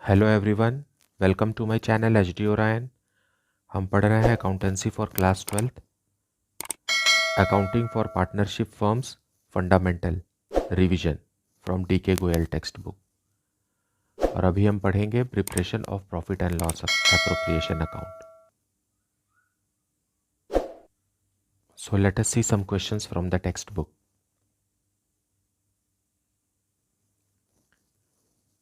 Hello everyone, welcome to my channel H D Orion. हम पढ़ रहे हैं accountancy for class 12th, accounting for partnership firms fundamental revision from D K Goyal text book. और अभी हम पढ़ेंगे preparation of profit and loss appropriation account. So let us see some questions from the text book.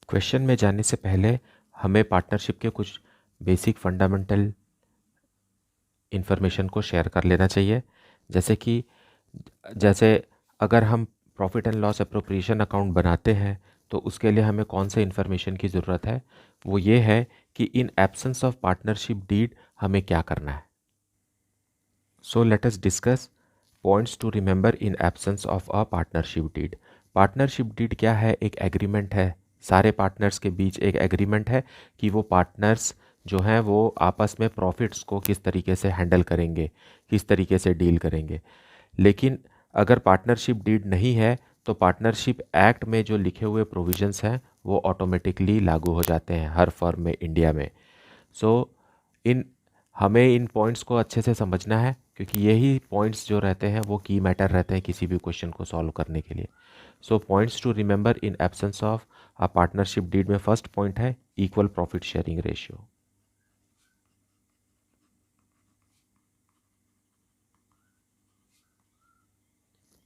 Question में जाने से पहले हमें partnership के कुछ बेसिक फंडामेंटल इंफॉर्मेशन को शेयर कर लेना चाहिए। जैसे अगर हम profit and loss appropriation account बनाते हैं तो उसके लिए हमें कौन से इन्फॉर्मेशन की ज़रूरत है। वो ये है कि in absence of partnership deed हमें क्या करना है। So let us discuss points to remember in absence of a partnership deed. Partnership deed क्या है? एक एग्रीमेंट है, सारे पार्टनर्स के बीच एक एग्रीमेंट है कि वो पार्टनर्स जो हैं वो आपस में प्रॉफिट्स को किस तरीके से हैंडल करेंगे, किस तरीके से डील करेंगे। लेकिन अगर पार्टनरशिप डीड नहीं है तो पार्टनरशिप एक्ट में जो लिखे हुए प्रोविजंस हैं वो ऑटोमेटिकली लागू हो जाते हैं हर फर्म में इंडिया में। सो इन हमें इन पॉइंट्स को अच्छे से समझना है क्योंकि यही पॉइंट्स जो रहते हैं वो की मैटर रहते हैं किसी भी क्वेश्चन को सॉल्व करने के लिए। So points to remember in absence of a partnership deed में फर्स्ट पॉइंट है equal profit sharing ratio.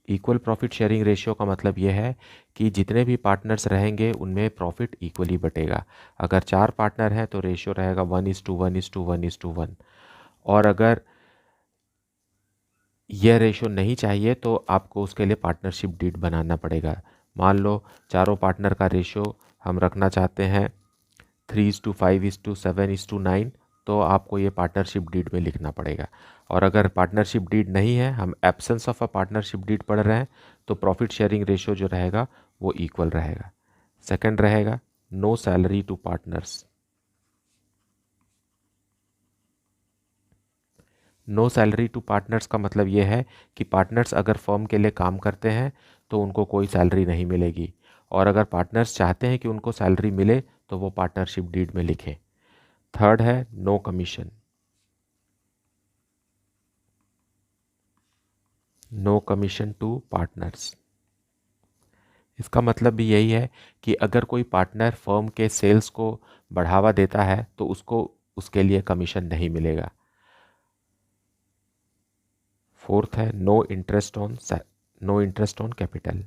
Equal profit sharing ratio का मतलब ये है कि जितने भी पार्टनर्स रहेंगे उनमें प्रॉफिट इक्वली बटेगा। अगर 4 पार्टनर हैं तो रेशियो रहेगा 1:1:1:1:1। और अगर यह रेशियो नहीं चाहिए तो आपको उसके लिए पार्टनरशिप डीड बनाना पड़ेगा। मान लो चारों पार्टनर का रेशियो हम रखना चाहते हैं 3:5:7:9, तो आपको ये पार्टनरशिप डीड में लिखना पड़ेगा। और अगर पार्टनरशिप डीड नहीं है, हम absence of a partnership deed पढ़ रहे हैं, तो प्रॉफिट शेयरिंग रेशियो जो रहेगा वो इक्वल रहेगा। सेकंड रहेगा no salary to partners. No salary to partners का मतलब ये है कि पार्टनर्स अगर फर्म के लिए काम करते हैं तो उनको कोई सैलरी नहीं मिलेगी, और अगर पार्टनर्स चाहते हैं कि उनको सैलरी मिले तो वो पार्टनरशिप डीड में लिखें। थर्ड है no commission. No commission to partners, इसका मतलब भी यही है कि अगर कोई पार्टनर फर्म के सेल्स को बढ़ावा देता है तो उसको उसके लिए कमीशन नहीं मिलेगा। फोर्थ है no interest on capital.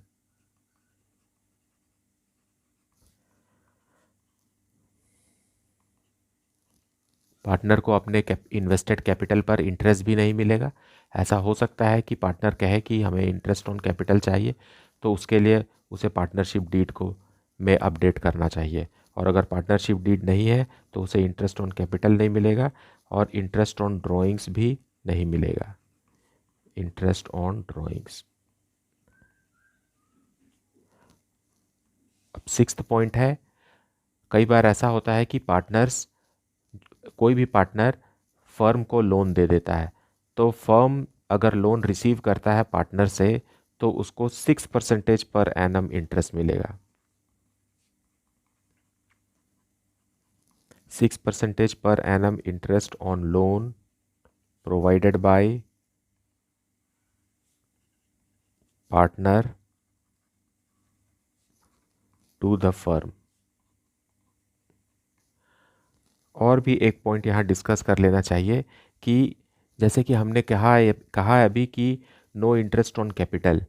Partner को अपने इन्वेस्टेड कैपिटल पर इंटरेस्ट भी नहीं मिलेगा। ऐसा हो सकता है कि पार्टनर कहे कि हमें इंटरेस्ट ऑन कैपिटल चाहिए, तो उसके लिए उसे पार्टनरशिप डीड को में अपडेट करना चाहिए। और अगर पार्टनरशिप डीड नहीं है तो उसे इंटरेस्ट ऑन कैपिटल नहीं मिलेगा और इंटरेस्ट ऑन ड्रॉइंग्स भी नहीं मिलेगा। Interest on drawings. अब सिक्स्थ पॉइंट है, कई बार ऐसा होता है कि कोई भी पार्टनर फर्म को लोन दे देता है, तो फर्म अगर लोन रिसीव करता है पार्टनर से तो उसको 6% पर एनम इंटरेस्ट मिलेगा। 6% per annum interest on loan provided by partner to the firm. और भी एक पॉइंट यहाँ डिस्कस कर लेना चाहिए कि जैसे कि हमने कहा है अभी कि नो इंटरेस्ट ऑन कैपिटल।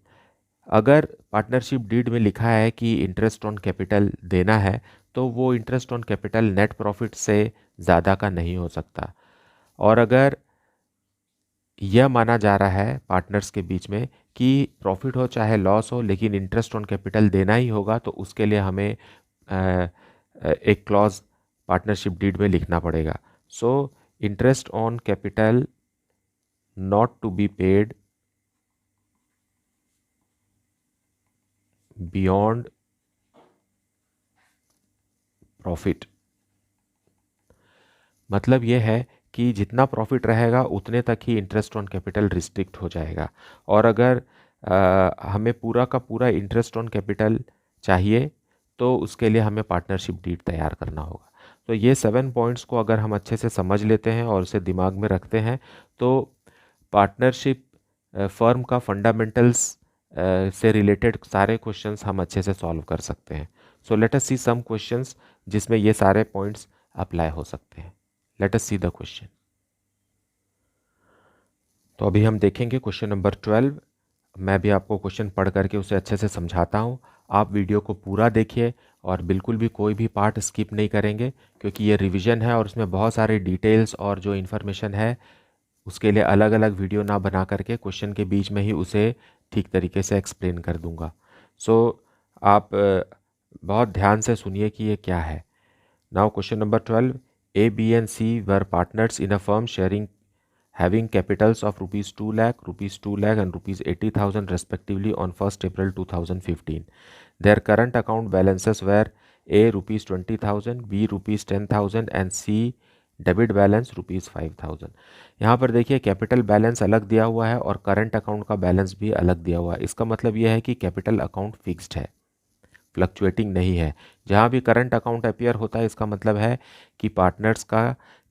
अगर पार्टनरशिप डीड में लिखा है कि इंटरेस्ट ऑन कैपिटल देना है तो वो interest on capital net profit से ज़्यादा का नहीं हो सकता। और अगर यह माना जा रहा है पार्टनर्स के बीच में कि प्रॉफिट हो चाहे लॉस हो लेकिन इंटरेस्ट ऑन कैपिटल देना ही होगा, तो उसके लिए हमें एक क्लॉज पार्टनरशिप डीड में लिखना पड़ेगा। So interest on capital not to be paid beyond profit. मतलब यह है कि जितना प्रॉफिट रहेगा उतने तक ही इंटरेस्ट ऑन कैपिटल रिस्ट्रिक्ट हो जाएगा। और अगर हमें पूरा का पूरा इंटरेस्ट ऑन कैपिटल चाहिए तो उसके लिए हमें पार्टनरशिप डीड तैयार करना होगा। तो ये 7 पॉइंट्स को अगर हम अच्छे से समझ लेते हैं और उसे दिमाग में रखते हैं तो पार्टनरशिप फर्म का फंडामेंटल्स से रिलेटेड सारे क्वेश्चंस हम अच्छे से सॉल्व कर सकते हैं. सो let us see some questions जिसमें ये सारे पॉइंट्स अप्लाई हो सकते हैं. Late us see the question. तो अभी हम देखेंगे क्वेश्चन नंबर 12. मैं भी आपको क्वेश्चन पढ़ करके उसे अच्छे से समझाता हूँ. आप वीडियो को पूरा देखिए और बिल्कुल भी कोई भी पार्ट स्किप नहीं करेंगे, क्योंकि ये रिवीजन है और उसमें बहुत सारे डिटेल्स और जो इन्फॉर्मेशन है उसके लिए अलग अलग वीडियो ना बना करके क्वेश्चन के बीच में ही उसे ठीक तरीके से एक्सप्लेन कर दूंगा. सो आप बहुत ध्यान से सुनिए कि ये क्या है. Now question number 12. A, B and C were partners in a firm having capitals of rupees 2 lakh, rupees 2 lakh and rupees 80,000 respectively on 1st April 2015. Their current account balances were A rupees 20,000, B rupees 10,000 and C debit balance rupees 5,000. यहाँ पर देखिए capital balance अलग दिया हुआ है और current account का balance भी अलग दिया हुआ है. इसका मतलब यह है कि कैपिटल अकाउंट फिक्स्ड है, फ्लक्चुएटिंग नहीं है. जहाँ भी करंट अकाउंट अपीयर होता है इसका मतलब है कि पार्टनर्स का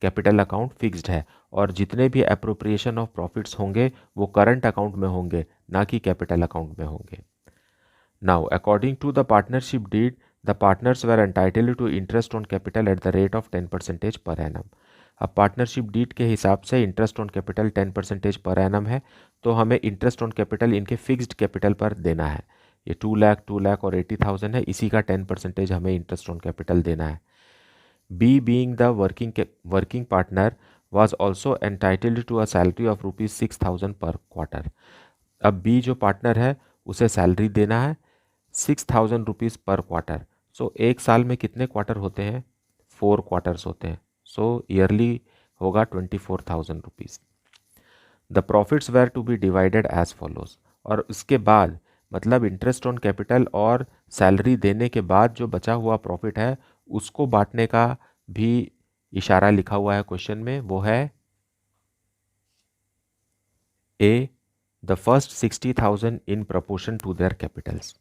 कैपिटल अकाउंट फिक्स्ड है और जितने भी अप्रोप्रिएशन ऑफ प्रॉफिट्स होंगे वो करंट अकाउंट में होंगे, ना कि कैपिटल अकाउंट में होंगे. Now according to the partnership deed the partners were entitled to interest on capital at the rate of 10% per annum. अब पार्टनरशिप डीड के हिसाब से interest on capital 10% per annum है, तो हमें इंटरेस्ट ऑन कैपिटल इनके फिक्स्ड कैपिटल पर देना है. ये 2 लाख, 2 लाख और 80,000 है, इसी का 10% हमें इंटरेस्ट ऑन कैपिटल देना है. B being the working partner was also entitled to a salary of rupees 6,000 per quarter. अब बी जो पार्टनर है उसे सैलरी देना है 6,000 रुपीज़ पर क्वार्टर. सो एक साल में कितने क्वार्टर होते हैं? 4 क्वार्टर्स होते हैं. सो ईयरली होगा 24,000 rupees. The profits were to be divided as follows. और इसके बाद मतलब इंटरेस्ट ऑन कैपिटल और सैलरी देने के बाद जो बचा हुआ प्रॉफिट है उसको बांटने का भी इशारा लिखा हुआ है क्वेश्चन में. वो है A the first 60,000 in proportion to their capitals.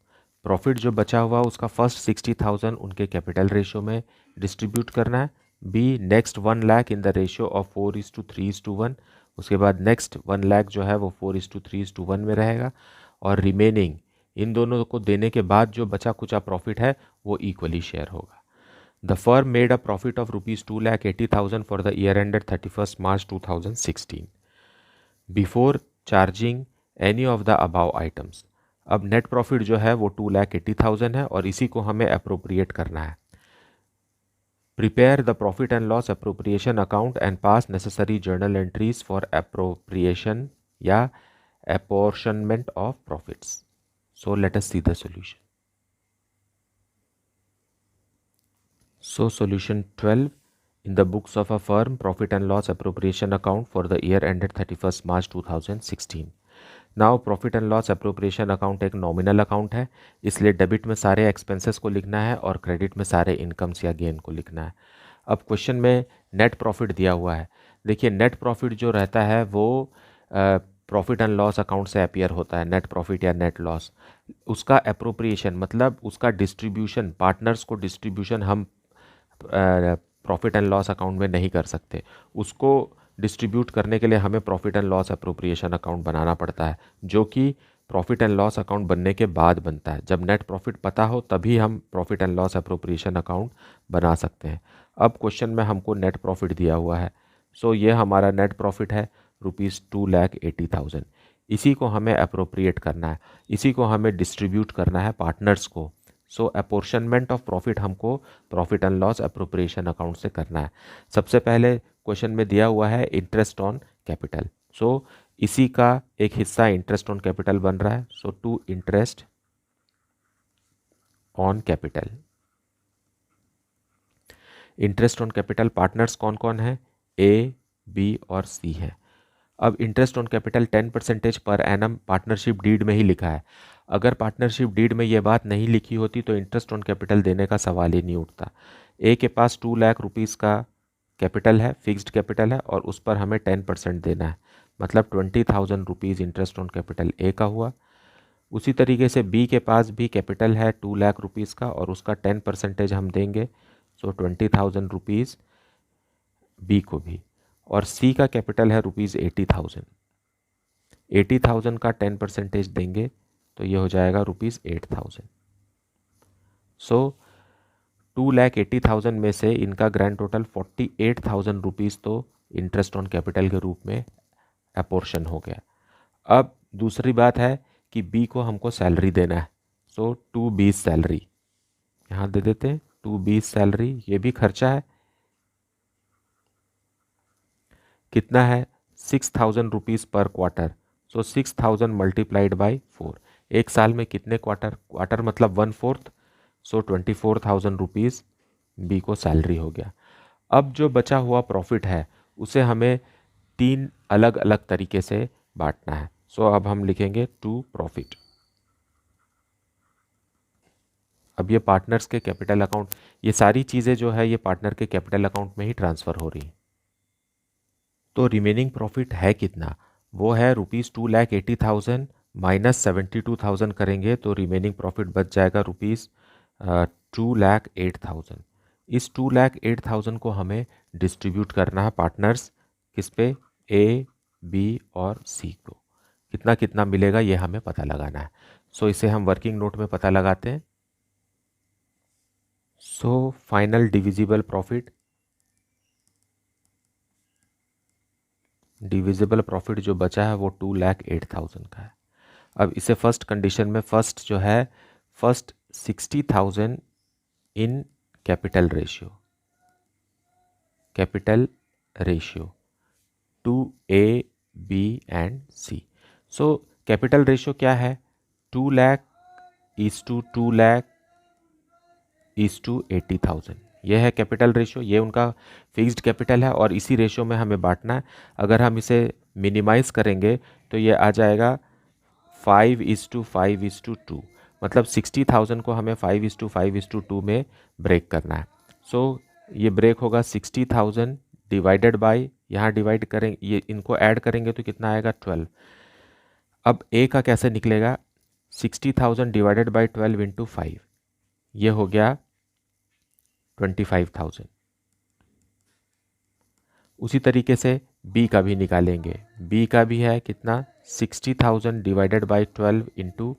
Profit जो बचा हुआ उसका फर्स्ट 60,000 उनके कैपिटल रेशियो में डिस्ट्रीब्यूट करना है. B next 1 lakh in the ratio of 4:3:1. उसके बाद नेक्स्ट 1 लाख जो है वो 4:3:1 में रहेगा और रिमेनिंग इन दोनों को देने के बाद जो बचा कुचा प्रॉफिट है वो इक्वली शेयर होगा. The firm made a profit of rupees 2,80,000 for the year ended 31st March 2016 before charging any of the above items. अब नेट प्रॉफिट जो है वो 2,80,000 है और इसी को हमें अप्रोप्रिएट करना है. Prepare the profit and loss appropriation account and pass necessary journal entries for appropriation या apportionment of profits. So let us see the solution. So solution 12. In the books of a firm, profit and loss appropriation account for the year ended 31st March 2016. Now profit and loss appropriation account एक nominal account है, इसलिए debit में सारे expenses को लिखना है और credit में सारे इनकम्स या गेन को लिखना है. अब क्वेश्चन में नेट प्रॉफिट दिया हुआ है. देखिए नेट प्रॉफिट जो रहता है वो प्रॉफिट एंड लॉस अकाउंट से अपीयर होता है. नेट प्रॉफिट या नेट लॉस, उसका अप्रोप्रिएशन मतलब उसका डिस्ट्रीब्यूशन, पार्टनर्स को डिस्ट्रीब्यूशन हम प्रॉफिट एंड लॉस अकाउंट में नहीं कर सकते. उसको डिस्ट्रीब्यूट करने के लिए हमें profit and loss appropriation account बनाना पड़ता है, जो कि प्रॉफिट एंड लॉस अकाउंट बनने के बाद बनता है. जब नेट प्रॉफिट पता हो तभी हम profit and loss appropriation account बना सकते हैं. अब क्वेश्चन में हमको नेट प्रॉफिट दिया हुआ है. सो ये हमारा नेट प्रॉफिट है रुपीज़ 2,80,000. इसी को हमें अप्रोप्रिएट करना है, इसी को हमें डिस्ट्रीब्यूट करना है पार्टनर्स को. सो अपॉर्शनमेंट ऑफ प्रॉफिट हमको profit and loss appropriation account से करना है. सबसे पहले क्वेश्चन में दिया हुआ है इंटरेस्ट ऑन कैपिटल. सो इसी का एक हिस्सा इंटरेस्ट ऑन कैपिटल बन रहा है. So to interest on capital. Interest on capital partners कौन कौन है? ए, बी और सी है. अब interest on capital 10% per annum partnership deed में ही लिखा है. अगर पार्टनरशिप डीड में ये बात नहीं लिखी होती तो इंटरेस्ट ऑन कैपिटल देने का सवाल ही नहीं उठता. ए के पास 2 लाख रुपीज़ का कैपिटल है, फिक्स्ड कैपिटल है और उस पर हमें 10% देना है, मतलब 20,000 rupees interest on capital A का हुआ. उसी तरीके से बी के पास भी कैपिटल है 2 लाख रुपीज़ का और उसका 10% हम देंगे सो 20,000 रुपीज़ बी को भी, और सी का कैपिटल है रुपीज़ 80,000। 80,000 का 10% देंगे तो ये हो जाएगा रुपीज़ 8,000। सो 2,80,000 में से इनका ग्रैंड टोटल 48,000 रुपीज़ तो इंटरेस्ट ऑन कैपिटल के रूप में अपोर्शन हो गया। अब दूसरी बात है कि बी को हमको सैलरी देना है, सो 2 बीस सैलरी यहाँ दे देते हैं। 2 बीस सैलरी ये भी खर्चा है, कितना है 6,000 रुपीज़ पर क्वार्टर। सो 6,000 मल्टीप्लाइड बाई 4, एक साल में कितने क्वार्टर, क्वार्टर मतलब 1/4, सो 24,000 रुपीज़ बी को सैलरी हो गया। अब जो बचा हुआ प्रॉफिट है उसे हमें 3 अलग अलग तरीके से बांटना है। सो अब हम लिखेंगे टू प्रॉफिट। अब ये पार्टनर्स के कैपिटल अकाउंट, ये सारी चीज़ें जो है ये पार्टनर के कैपिटल अकाउंट में ही ट्रांसफ़र हो रही हैं। तो रिमेनिंग प्रॉफिट है कितना, वो है रुपीज़ 2,80,000 माइनस 72,000 करेंगे तो रिमेनिंग प्रॉफिट बच जाएगा रुपीज़ 2,08,000। इस 2,08,000 को हमें डिस्ट्रीब्यूट करना है पार्टनर्स किस पे, ए, बी और सी को। कितना कितना मिलेगा ये हमें पता लगाना है। सो इसे हम वर्किंग नोट में पता लगाते हैं। So final divisible profit, divisible profit जो बचा है वो 2,08,000 का है। अब इसे फर्स्ट कंडीशन में फर्स्ट जो है, first 60,000 in capital ratio, capital ratio to A, B and C. So capital ratio क्या है, 2 lakh is to 2 lakh is to 80,000, ये है कैपिटल रेशियो, ये उनका फिक्स्ड कैपिटल है और इसी रेशियो में हमें बांटना है। अगर हम इसे मिनिमाइज करेंगे तो ये आ जाएगा 5:5:2, मतलब 60,000 को हमें 5:5:2 में ब्रेक करना है। सो ये ब्रेक होगा 60,000 डिवाइडेड बाय, यहाँ डिवाइड करें, ये इनको ऐड करेंगे तो कितना आएगा 12। अब ए का कैसे निकलेगा, 60,000 डिवाइडेड बाय 12 इंटू 5, ये हो गया 25,000। उसी तरीके से बी का भी निकालेंगे, बी का भी है कितना 60,000 divided by 12 into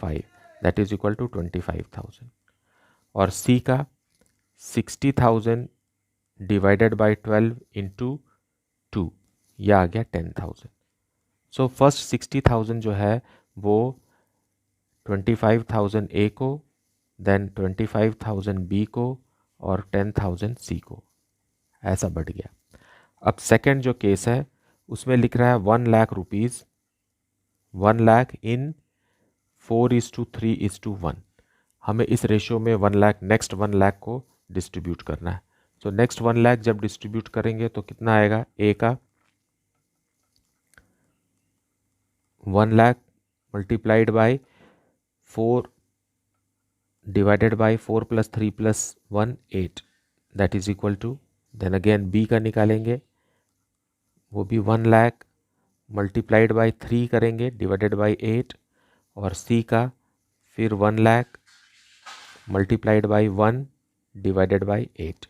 5 that is equal to 25,000, और सी का 60,000 डिवाइडेड बाय 12 इंटू 2, यह आ गया 10,000। सो फर्स्ट 60,000 जो है वो 25,000 ए को, देन 25,000 बी को और 10,000 सी को, ऐसा बढ़ गया। अब सेकंड जो केस है उसमें लिख रहा है 1 लाख रुपीज़, 1 लाख इन 4:3:1। हमें इस रेशियो में 1 लाख, नेक्स्ट 1 लाख को डिस्ट्रीब्यूट करना है। सो नेक्स्ट 1 लाख जब डिस्ट्रीब्यूट करेंगे तो कितना आएगा, ए का 1 lakh multiplied by 4 divided by 4 + 3 + 1 8 that is equal to, then again B का निकालेंगे, वो भी 1 लाख मल्टीप्लाइड बाय 3 करेंगे डिवाइडेड बाय 8, और सी का फिर 1 lakh multiplied bye 1 divided by 8।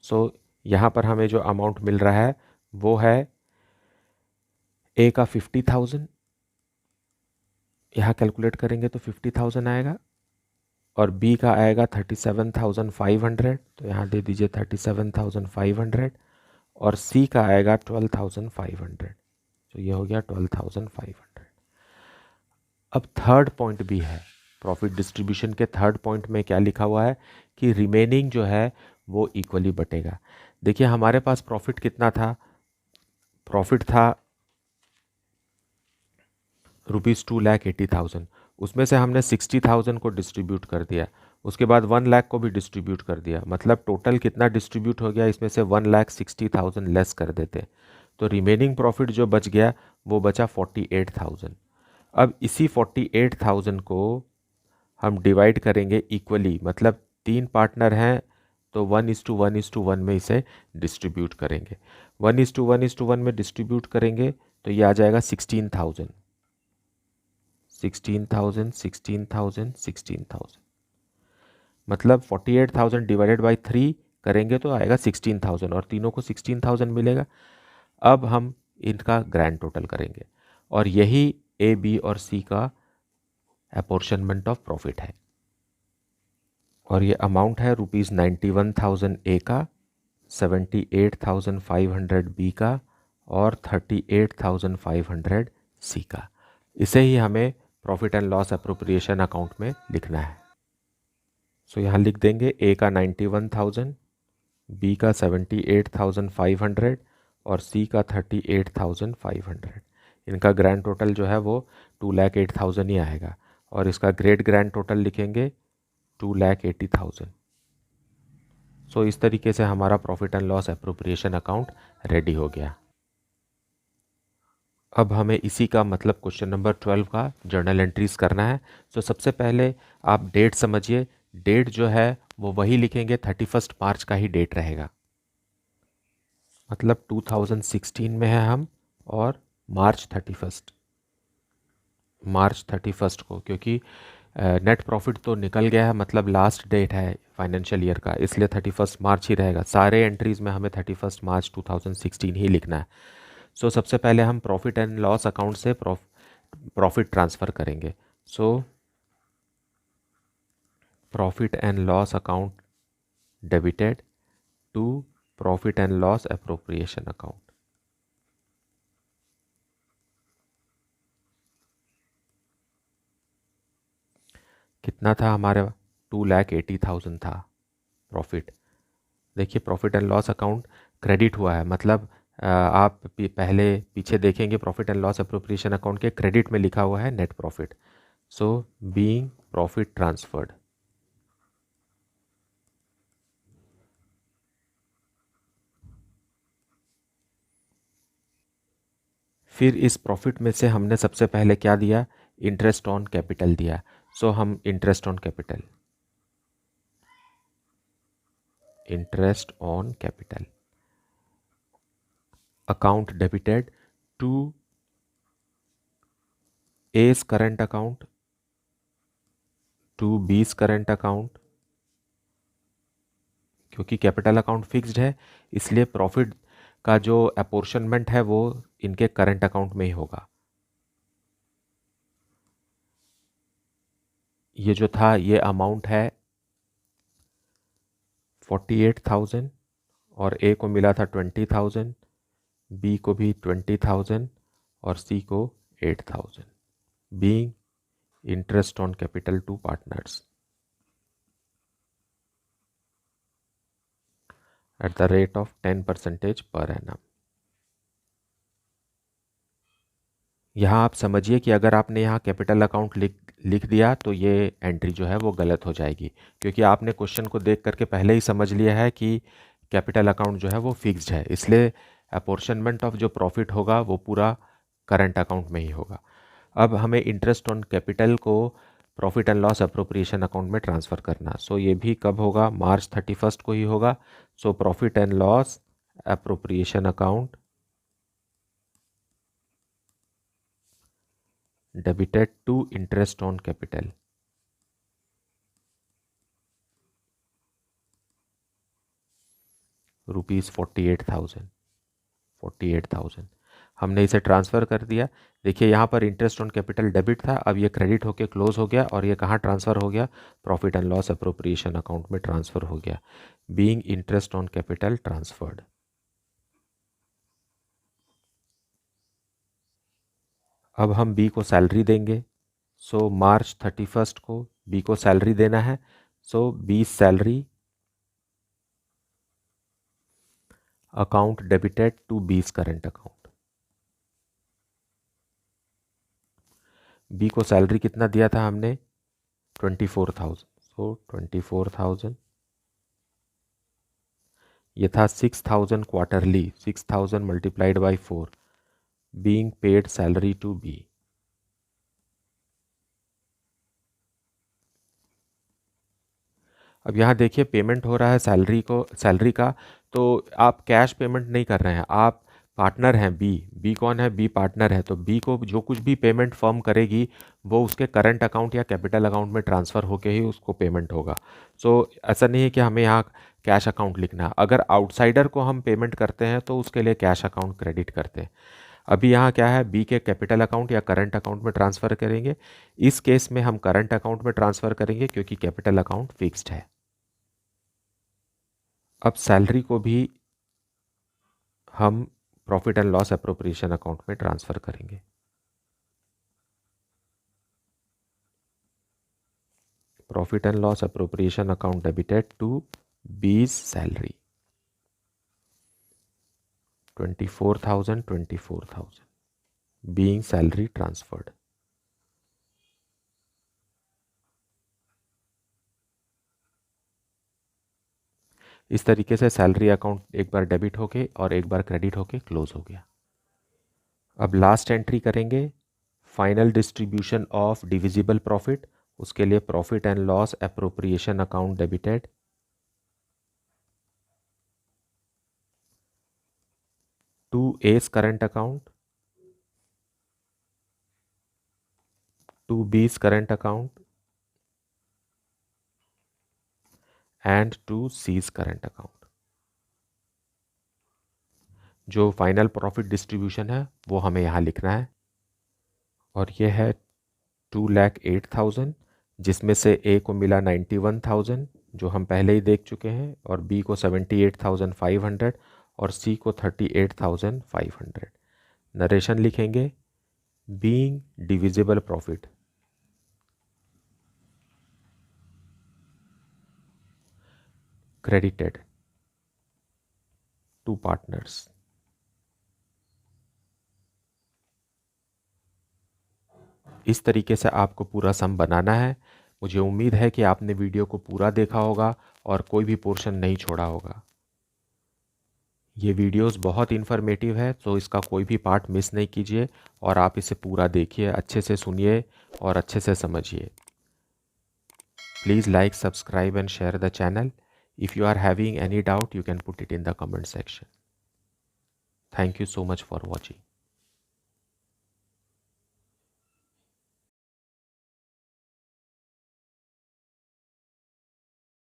सो यहाँ पर हमें जो अमाउंट मिल रहा है वो है ए का 50,000, यहाँ कैलकुलेट करेंगे तो 50,000 आएगा, और बी का आएगा 37,500, तो यहाँ दे दीजिए 37,500, और सी का आएगा 12,500, तो ये हो गया 12,500। अब थर्ड पॉइंट भी है, प्रॉफिट डिस्ट्रीब्यूशन के थर्ड पॉइंट में क्या लिखा हुआ है कि रिमेनिंग जो है वो इक्वली बटेगा। देखिए हमारे पास प्रॉफिट कितना था, प्रॉफिट था ₹2,80,000, उसमें से हमने 60,000 को डिस्ट्रीब्यूट कर दिया, उसके बाद 1 लाख को भी डिस्ट्रीब्यूट कर दिया, मतलब टोटल कितना डिस्ट्रीब्यूट हो गया, इसमें से 1,60,000 लेस कर देते तो रिमेनिंग प्रॉफिट जो बच गया वो बचा 48,000। अब इसी 48,000 को हम डिवाइड करेंगे इक्वली, मतलब 3 पार्टनर हैं तो 1:1:1 में इसे डिस्ट्रीब्यूट करेंगे। 1:1:1 में डिस्ट्रीब्यूट करेंगे तो ये आ जाएगा 16,000, 16,000, 16,000, 16,000, मतलब 48,000 डिवाइडेड बाई 3 करेंगे तो आएगा 16,000 और तीनों को 16,000 मिलेगा। अब हम इनका ग्रैंड टोटल करेंगे और यही ए, बी और सी का अपॉर्शनमेंट ऑफ प्रॉफिट है और ये अमाउंट है ₹91,000 ए का, 78,500 बी का और 38,500 सी का। इसे ही हमें profit and loss appropriation account में लिखना है। सो यहाँ लिख देंगे ए का 91,000, बी का 78,500 और सी का 38,500। इनका ग्रैंड टोटल जो है वो 2,08,000 ही आएगा और इसका ग्रेट ग्रैंड टोटल लिखेंगे 2,80,000। सो इस तरीके से हमारा profit and loss appropriation account ready हो गया। अब हमें इसी का मतलब क्वेश्चन नंबर 12 का जर्नल एंट्रीज करना है। सो सबसे पहले आप डेट समझिए। डेट जो है वो वही लिखेंगे, 31 मार्च का ही डेट रहेगा। मतलब 2016 में है हम और मार्च 31 को, क्योंकि नेट प्रॉफिट तो निकल गया है, मतलब लास्ट डेट है फाइनेंशियल ईयर का, इसलिए 31 मार्च ही रहेगा। सारे एंट्रीज में हमें 31 मार्च 2016 ही लिखना है। सो सबसे पहले हम प्रॉफिट एंड लॉस अकाउंट से प्रॉफिट ट्रांसफ़र करेंगे। So profit and loss account debited to profit and loss appropriation account. कितना था हमारे? 2,80,000 था प्रॉफिट। देखिए profit and loss account credit हुआ है, मतलब आप पहले पीछे देखेंगे profit and loss appropriation account के क्रेडिट में लिखा हुआ है net profit. So being profit transferred, फिर इस प्रॉफिट में से हमने सबसे पहले क्या दिया? इंटरेस्ट ऑन कैपिटल दिया। सो हम interest on capital account debited to A's current account to B's current account. क्योंकि कैपिटल अकाउंट फिक्स्ड है इसलिए प्रॉफिट का जो अपॉर्शनमेंट है वो इनके करंट अकाउंट में ही होगा। ये जो था ये अमाउंट है 48,000 और ए को मिला था 20,000, बी को भी 20,000 और सी को 8,000, being interest on capital to partners at the rate of 10% per annum. यहाँ आप समझिए कि अगर आपने यहाँ कैपिटल अकाउंट लिख दिया तो ये एंट्री जो है वो गलत हो जाएगी, क्योंकि आपने क्वेश्चन को देख करके पहले ही समझ लिया है कि कैपिटल अकाउंट जो है वो फिक्स्ड है, इसलिए अपॉर्शनमेंट ऑफ जो प्रॉफिट होगा वो पूरा करंट अकाउंट में ही होगा। अब हमें इंटरेस्ट ऑन कैपिटल को profit and loss appropriation account में ट्रांसफ़र करना। सो ये भी कब होगा? मार्च 31 को ही होगा। So profit and loss appropriation account debited to interest on capital ₹48,000 हमने इसे ट्रांसफ़र कर दिया। देखिए यहाँ पर इंटरेस्ट ऑन कैपिटल डेबिट था, अब ये क्रेडिट होके क्लोज हो गया और ये कहाँ ट्रांसफ़र हो गया? Profit and loss appropriation account में ट्रांसफ़र हो गया, being interest on capital transferred. अब हम बी को सैलरी देंगे। सो मार्च 31 को बी को सैलरी देना है। So B salary account debited to B's current account. B को सैलरी कितना दिया था हमने? 24,000। सो 24,000 ये था 6,000 quarterly, 6,000 multiplied by 4 being paid salary to B. अब यहाँ देखिए पेमेंट हो रहा है सैलरी का, तो आप कैश पेमेंट नहीं कर रहे हैं, आप पार्टनर हैं बी कौन है? बी पार्टनर है, तो बी को जो कुछ भी पेमेंट फर्म करेगी वो उसके करंट अकाउंट या कैपिटल अकाउंट में ट्रांसफ़र होके ही उसको पेमेंट होगा। सो ऐसा नहीं है कि हमें यहाँ कैश अकाउंट लिखना है। अगर आउटसाइडर को हम पेमेंट करते हैं तो उसके लिए कैश अकाउंट क्रेडिट करते हैं। अभी यहाँ क्या है, बी के कैपिटल अकाउंट या करंट अकाउंट में ट्रांसफ़र करेंगे। इस केस में हम करंट अकाउंट में ट्रांसफ़र करेंगे क्योंकि कैपिटल अकाउंट फिक्स्ड है। अब सैलरी को भी हम profit and loss appropriation account में ट्रांसफ़र करेंगे। Profit and loss appropriation account debited to B's salary 24,000 being salary transferred। इस तरीके से सैलरी अकाउंट एक बार डेबिट होके और एक बार क्रेडिट होके क्लोज हो गया। अब लास्ट एंट्री करेंगे, final distribution of divisible profit. उसके लिए profit and loss appropriation account debited to A's current account, to B's current account and to C's current account. जो फाइनल प्रॉफिट डिस्ट्रीब्यूशन है वो हमें यहाँ लिखना है, और ये है 2,08,000, जिसमें से ए को मिला 91,000 जो हम पहले ही देख चुके हैं, और बी को 78,500 और सी को 38,500। नरेशन लिखेंगे, being divisible profit credited to partners। इस तरीके से आपको पूरा सम बनाना है। मुझे उम्मीद है कि आपने वीडियो को पूरा देखा होगा और कोई भी पोर्शन नहीं छोड़ा होगा। ये वीडियोस बहुत इन्फॉर्मेटिव है, तो इसका कोई भी पार्ट मिस नहीं कीजिए और आप इसे पूरा देखिए, अच्छे से सुनिए और अच्छे से समझिए। Please like, subscribe and share the channel. If you are having any doubt, you can put it in the comment section. Thank you so much for watching.